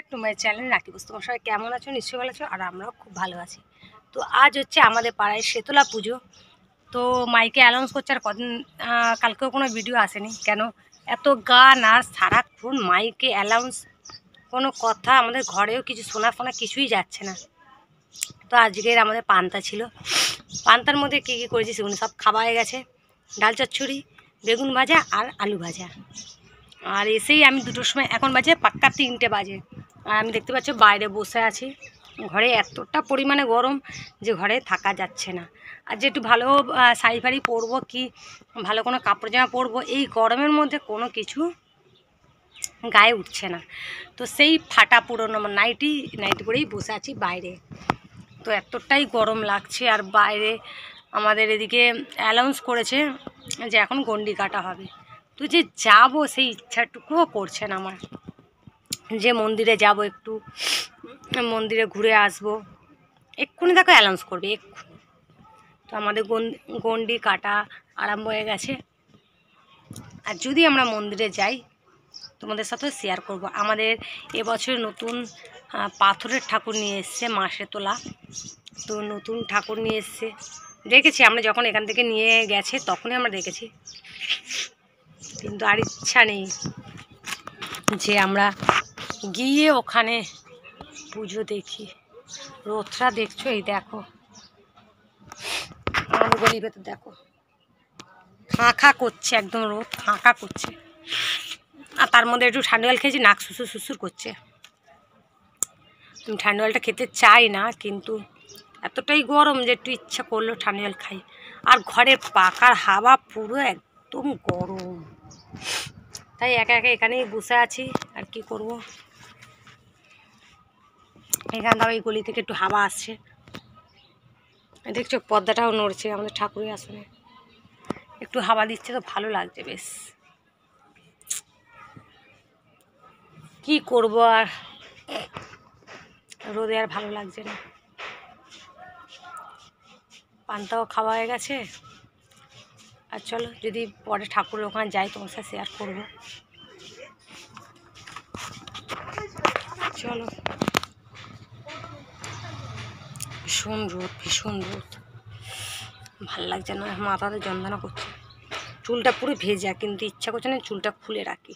Back to my channel রাখি বস। তোমার সবাই কেমন আছো? নিশ্চয়ই ভালো আছো, আর আমরাও খুব ভালো আছি। তো আজ হচ্ছে আমাদের পাড়ায় শেতলা পুজো। তো মাইকে অ্যানাউন্স করছে, আর কদিন কালকেও কোনো ভিডিও আসেনি। কেন এত গান আর সারাক্ষণ মাইকে অ্যানাউন্স, কোনো কথা আমাদের ঘরেও কিছু শোনা ফোনা কিছুই যাচ্ছে না। তো আজকের আমাদের পান্তা ছিল, পান্তার মধ্যে কী কী করেছি সেগুলো সব খাওয়া হয়ে গেছে। ডাল চচ্চড়ি, বেগুন ভাজা আর আলু ভাজা। আর এসেই আমি দুটোর সময়, এখন বাজে পাক্কা 3টে বাজে, আর আমি দেখতে পাচ্ছি বাইরে বসে আছি। ঘরে এতটা পরিমাণে গরম যে ঘরে থাকা যাচ্ছে না। আর যে একটু ভালো শাড়ি ফাড়ি পরবো কি ভালো কোনো কাপড় জামা পরবো, এই গরমের মধ্যে কোনো কিছু গায়ে উঠছে না। তো সেই ফাটা পুরোনো নাইটি পরেই বসে আছি বাইরে। তো এতটাই গরম লাগছে। আর বাইরে আমাদের এদিকে অ্যানাউন্স করেছে যে এখন গন্ডি কাটা হবে। তো যে যাবো সেই ইচ্ছাটুকুও করছে না আমার, যে মন্দিরে যাব, একটু মন্দিরে ঘুরে আসবো। এক্ষুনি দেখো অ্যানাউন্স করবে, এক্ষুনি। তো আমাদের গন্ডি কাটা আরম্ভ হয়ে গেছে। আর যদি আমরা মন্দিরে যাই তোমাদের সাথে শেয়ার করব। আমাদের এবছর নতুন পাথরের ঠাকুর নিয়ে এসছে, মা শেতলা। তো নতুন ঠাকুর নিয়ে এসছে, দেখেছি আমরা যখন এখান থেকে নিয়ে গেছে তখনই আমরা দেখেছি, কিন্তু আর ইচ্ছা নেই যে আমরা গিয়ে ওখানে পুজো দেখি। রোদটা দেখছো, এই দেখো আমাদের গলির ভেতর দেখো খাঁ করছে, একদম রোদ খাঁ করছে। আর তার মধ্যে একটু ঠান্ডা জল খেয়েছি, নাক সুসুর সুসুর করছে। আমি ঠান্ডা জলটা খেতে চাই না, কিন্তু এতটাই গরম যে একটু ইচ্ছা করলো ঠান্ডা জল খাই। আর ঘরের পাকার হাওয়া পুরো একদম গরম, তাই একা একা এখানেই বসে আছি। আর কি করব, এখান থেকে এই গলি থেকে একটু হাওয়া আসছে, দেখছো পর্দাটাও নড়ছে। আমাদের ঠাকুরের আসনে একটু হাওয়া দিচ্ছে, তো ভালো লাগছে বেশ। কি করব, আর রোদে আর ভালো লাগছে না। পান্তাও খাওয়া হয়ে গেছে। আর চলো, যদি পরে ঠাকুরের ওখানে যাই তোমার সাথে শেয়ার করবো। চলো, ভীষণ রোদ, ভীষণ রোদ, ভাল লাগছে না, মাথাতে যন্ত্রণা করছে। চুলটা পুরো ভেজা, কিন্তু ইচ্ছা করছে না চুলটা খুলে রাখি।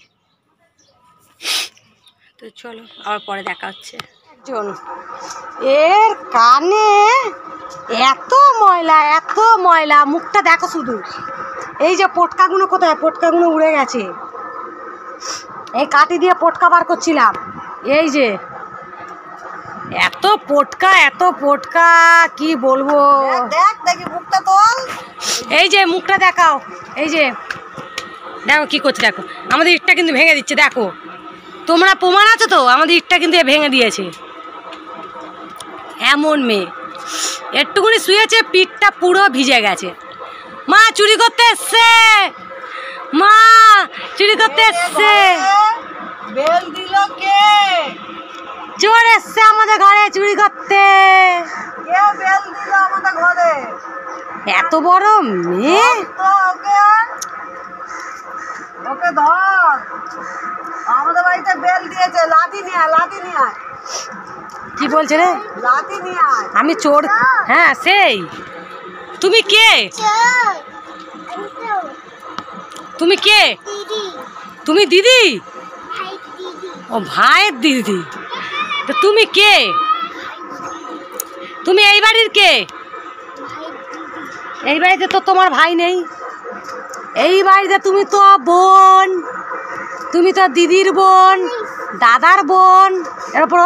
তো চলো, আবার পরে দেখা হচ্ছে। এর কানে এত ময়লা, মুখটা দেখো শুধু। এই যে পটকাগুলো কোথায়, পটকাগুলো উড়ে গেছে। এই কাটি দিয়ে পটকা বার করছিলাম, এই যে এত পটকা কি বলবো। দেখ দেখি মুখটা তোল, এই যে মুখটা দেখাও। এই যে দেখো কি করছে, দেখো আমাদের ইটটা কিন্তু ভেঙে দিচ্ছে। দেখো তোমরা প্রমাণ আছো তো, আমাদের ইটটা কিন্তু ভেঙে দিয়েছে। এমন মেয়ে, একটুকুনি শুয়েছে, পিঠটা পুরো ভিজে গেছে। মা চুরি করতে এসছে, মা চুরি করতে এসছে। বেল দিল কে? চোর এসছে আমাদের ঘরে চুরি করতে। কে বেল দিল আমাদের ঘরে? এত বড় মেয়ে। ওকে ধর, আমাদের বাড়িতে বেল দিয়েছে। লাঠি নিয়ে আয়। কি বলছে রে? লাঠি নিয়ে আয়। আমি চোর? হ্যাঁ সেই। তুমি কে? তুমি কে? তুমি দিদি? ও ভাইয়ের দিদি। তো তুমি কে? তুমি এই বাড়ির কে? এই বাড়িতে তো তোমার ভাই নেই। এই বাড়িতে তুমি তো বোন, তুমি তো দিদির বোন, দাদার বোন। এর উপর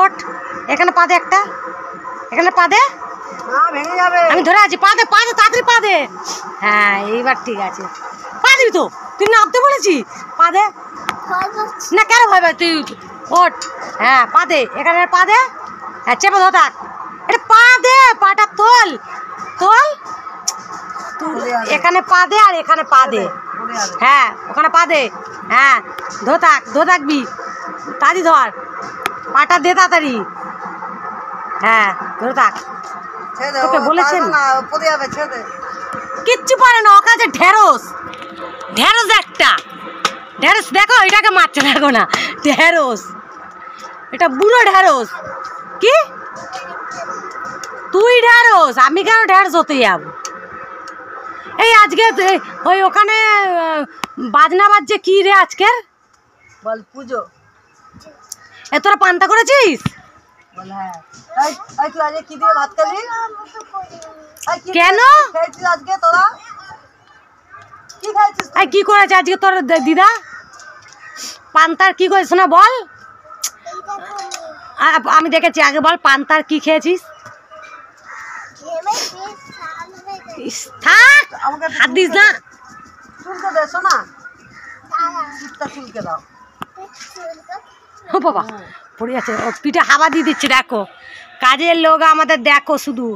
ওঠ, এখানে পা দে একটা, এখানে পা দে। ভেঙে যাবে, আমি ধরে আছি। পা দে তাড়াতাড়ি পা দে। হ্যাঁ এইবার ঠিক আছে, পা দিবি তো। তুই নামতে বলেছি, পা দে না। কেন ভয় পাই তুই? ওঠ, হ্যাঁ পা দে, এখানে পা দে। হ্যাঁ চেপে ধর থাক, এটা পা দে, পাটা তোল। এখানে পা দে আর এখানে পা দে। হ্যাঁ ওখানে পা দে। হ্যাঁ ধো থাকবি, তাড়াতাড়ি ধর, পাটা দে তাড়াতাড়ি। হ্যাঁ ধরে থাক। তোকে বলেছেন কিচ্ছু পারে না, ওর কাছে ঢেঁড়স একটা। ঢেঁড়স দেখো, এটাকে মারছে দেখো না, ঢেঁড়স। এটা বুড়ো ঢেঁড়স। কি তুই ঢেঁড়স? আমি কেন ঢেঁড়স হতে যাব? এই আজকে ওই ওখানে বাজনা বাজছে কি রে আজকের? বল পুজো। এ তোরা পান্তা করেছিস? বল হ্যাঁ। এই তুই আজকে কি দিয়ে ভাত খালি? কেন খেয়েছিস আজকে তোরা? কি খাইছিস? এই কি করেছে আজকে তোর দিদা? পান্তার কি করেছিস না বল? আমি দেখেছি, আগে বল পান্তার কি খেয়েছিস? থাক হাত দিস না। চুলকে দে শোনা, চুলকে দাও। ও বাবা পড়ে আছে, ও পিঠে হাওয়া দিয়ে দিচ্ছে। দেখো কাজের লোক আমাদের, দেখো শুধু।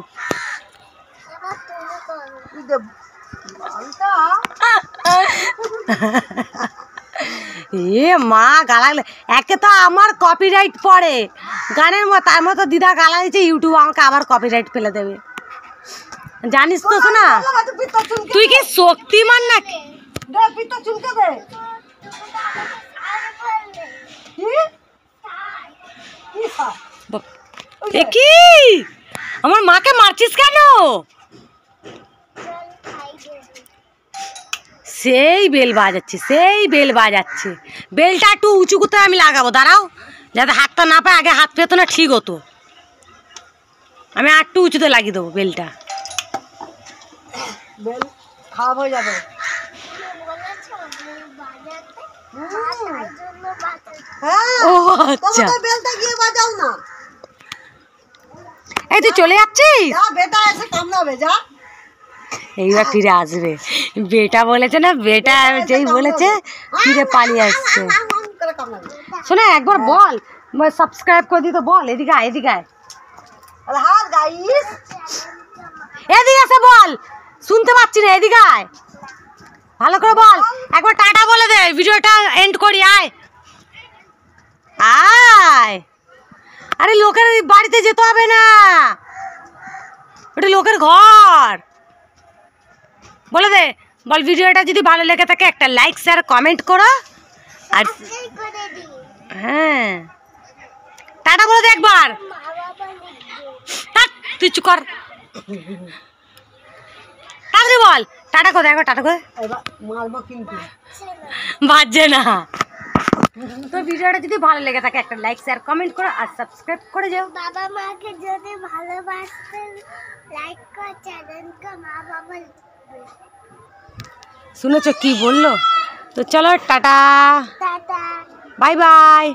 এ মা গালা, একে তো আমার কপিরাইট পড়ে গানের মতো, তার মতো দিদা গালা দিচ্ছে, ইউটিউব আমাকে আবার কপিরাইট ফেলে দেবে, জানিস তো শোনা। তুই কি শক্তিমান নাকি? কি আমার মাকে মারছিস কেন? সেই বেল বাজাচ্ছে, সেই বেল বাজাচ্ছে। বেলটা একটু উঁচু করতে আমি লাগাবো, দাঁড়াও, যাতে হাতটা না পায়। আগে হাত পেতো না ঠিক হতো, আমি আর একটু উঁচুতে লাগিয়ে দেবো বেলটা। বেল খারাপ হয়ে যাবে। ও আচ্ছা, বেলটা গিয়ে বাজাও না। এই তুই চলে যাচ্ছিস? বেটা এসে কামড়াবে, যা। এইবার ফিরে আসবে। বেটা বলেছে না, বেটা যেই বলেছে ফিরে পালিয়ে আসছে। শোনা একবার বল, সাবস্ক্রাইব করে দিতে বল। এদিকে আয়, এদিকে আয়, এদিকে এসে বল, শুনতে পাচ্ছি না, এদিকে আয়, ভালো করে বল। একবার টাটা বলে দে, ভিডিওটা এন্ড করি। আয় আয়, আরে লোকের বাড়িতে যেতে হবে না, ওটা লোকের ঘর। বলে দে, বল ভিডিওটা যদি ভালো লেগে থাকে একটা লাইক শেয়ার কমেন্ট করো। আর হ্যাঁ টাটা বলে দে একবার। তুই চুপ কর, তাড়াতাড়ি বল টাটা করে, একবার টাটা করে। বাজছে না তো। ভিডিওটা যদি ভালো লেগে থাকে একটা লাইক শেয়ার কমেন্ট করো আর সাবস্ক্রাইব করে যাও। বাবা মাকে যদি ভালোবাসতেন লাইক করে চ্যানেলকে মা বাবা। শুনেছ কি বললো? তো চলো টাটা, টাটা, বাই বাই।